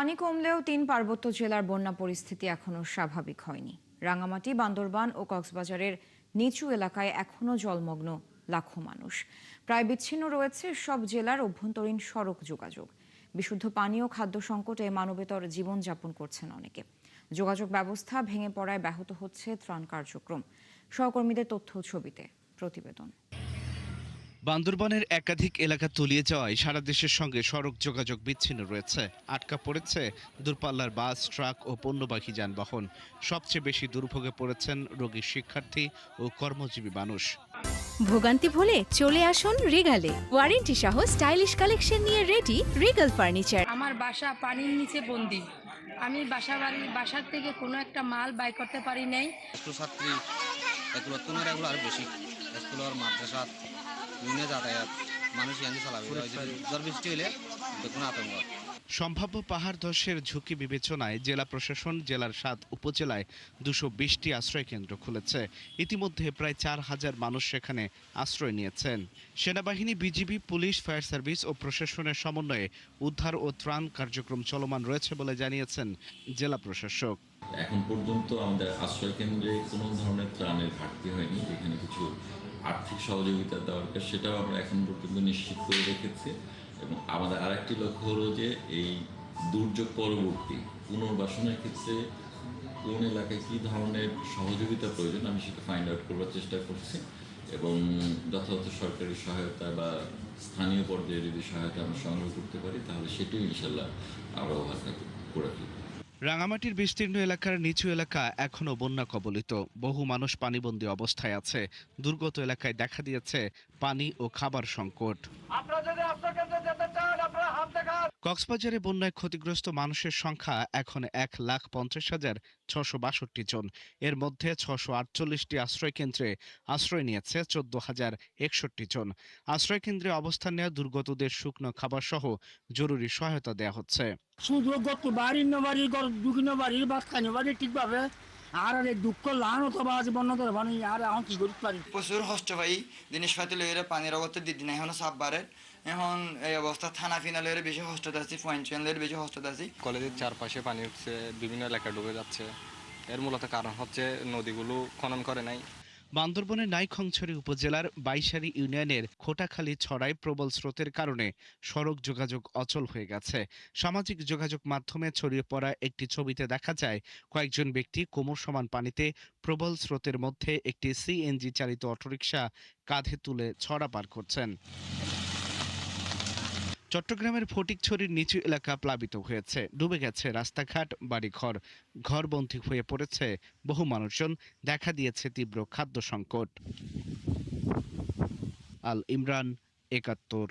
পানি কমলেও ৩ পার্বত্য জেলার বন্যা পরিস্থিতি এখনো স্বাভাবিক হয়নি। রাঙামাটি, বান্দরবান ও কক্সবাজারের নিচু এলাকায় এখনো জলমগ্ন লাখো মানুষ। প্রায় বিচ্ছিন্ন রয়েছে সব জেলার অভ্যন্তরীণ সড়ক যোগাযোগ। বিশুদ্ধ পানি ও খাদ্য সংকটে মানবেতর জীবনযাপন করছেন অনেকে। যোগাযোগ ব্যবস্থা ভেঙে পড়ায় ব্যাহত হচ্ছে ত্রাণ কার্যক্রম। সহকর্মীদের তথ্য ও ছবিতে প্রতিবেদন। বান্দরবানের একাধিক এলাকা তলিয়ে যাওয়ায় সারা দেশের সঙ্গে সড়ক যোগাযোগ বিচ্ছিন্ন রয়েছে। আটকা পড়েছে দূরপাল্লার বাস, ট্রাক ও পণ্যবাহী যানবাহন। সবচেয়ে বেশি দুর্ভোগে পড়েছেন রোগী, শিক্ষার্থী ও কর্মজীবী মানুষ। ভোগান্তি ভুলে চলে আসুন রিগালে। ওয়ারেন্টি সহ স্টাইলিশ কালেকশন নিয়ে রেডি রিগাল ফার্নিচার। আমার বাসা পানির নিচে বন্দি। আমি বাসার থেকে কোনো একটা মাল বাই করতে পারি নাই। ছাত্রী এগুলো তোমার এগুলো আর বেশি স্কুলের মাদ্রাসা বিভিন্ন যাতায়াত মানুষ ইয়ানি চালাবে জ্বর বৃষ্টি হলে দেখুন আতঙ্ক। সম্ভাব্য পাহাড় ধসের ঝুঁকি বিবেচনায় জেলা প্রশাসন জেলার ৭ উপজেলায় ২২০টি আশ্রয় কেন্দ্র খুলেছে। ইতিমধ্যে প্রায় ৪,০০০ মানুষ সেখানে আশ্রয় নিয়েছেন। সেনাবাহিনী, বিজিবি, পুলিশ, ফায়ার সার্ভিস ও প্রশাসনের সমন্বয়ে উদ্ধার ও ত্রাণ কার্যক্রম চলমান রয়েছে বলে জানিয়েছেন জেলা প্রশাসক। এখন পর্যন্ত আমাদের আশ্রয় কেন্দ্রে কোনো ধরনের ত্রাণের ঘাটতি হয়নি। যেখানে কিছু আর্থিক সহযোগিতা দেওয়ার সেটাও আমরা এখন পর্যন্ত নিশ্চিত করে রেখেছি। এবং আমাদের আরেকটি লক্ষ্য হলো যে এই দুর্যোগ পরবর্তী পুনর্বাসনের ক্ষেত্রে কোন এলাকায় কী ধরনের সহযোগিতা প্রয়োজন আমি সেটা ফাইন্ড আউট করবার চেষ্টা করছি। এবং যথাযথ সরকারি সহায়তা বা স্থানীয় পর্যায়ে যদি সহায়তা আমরা সংগ্রহ করতে পারি তাহলে সেটাও ইনশাল্লাহ আমরা ওভারকাম করে ফেলব। রাঙামাটির বিস্তীর্ণ এলাকার নিচু এলাকা এখনও বন্যা কবলিত। বহু মানুষ পানিবন্দী অবস্থায় আছে। দুর্গত এলাকায় দেখা দিয়েছে পানি ও খাবার সংকট। কক্সবাজারে বন্যায় ক্ষতিগ্রস্ত মানুষের সংখ্যা এখন ১,৫০,৬৬২ জন। এর মধ্যে ৬৪৮টি আশ্রয়কেন্দ্রে আশ্রয় নিয়েছে ১৪,০৬১ জন। আশ্রয়কেন্দ্রে অবস্থান নেওয়া দুর্গতদের শুকনো খাবার সহ জরুরি সহায়তা দেওয়া হচ্ছে। শুধু গত বাড়ির বাড়ি দুঃখিন বাড়ির বাদ খানি বাড়ি ঠিকভাবে আর দুঃখ লান অথবা আজ বন্য ধরে বানি আর এখন কি করতে পারি। প্রচুর কষ্ট পাই জিনিসপাতি লইরে পানির অবস্থা দিদি না এখন সাপ বাড়ে। এখন এই অবস্থা থানা ফিনা লইরে বেশি কষ্টতে আছি, পয়েন্ট লইরে বেশি কষ্টতে আছি। কলেজের চারপাশে পানি উঠছে, বিভিন্ন এলাকা ডুবে যাচ্ছে। এর মূলত কারণ হচ্ছে নদীগুলো খনন করে নাই। বান্দরবনের নাইখংছড়ি উপজেলার বাইশারি ইউনিয়নের খোটাখালী ছড়ায় প্রবল স্রোতের কারণে সড়ক যোগাযোগ অচল হয়ে গেছে। সামাজিক যোগাযোগ মাধ্যমে ছড়িয়ে পড়া একটি ছবিতে দেখা যায় কয়েকজন ব্যক্তি কোমর সমান পানিতে প্রবল স্রোতের মধ্যে একটি সিএনজি চালিত অটোরিকশা কাঁধে তুলে ছড়া পার করছেন। চট্টগ্রামের ফটিকছড়ির নিচু এলাকা প্লাবিত হয়েছে, ডুবে গেছে রাস্তাঘাট, বাড়িঘর। ঘরবন্দী হয়ে পড়েছে বহু মানুষজন। দেখা দিয়েছে তীব্র খাদ্য সংকট। আল ইমরান, ৭১।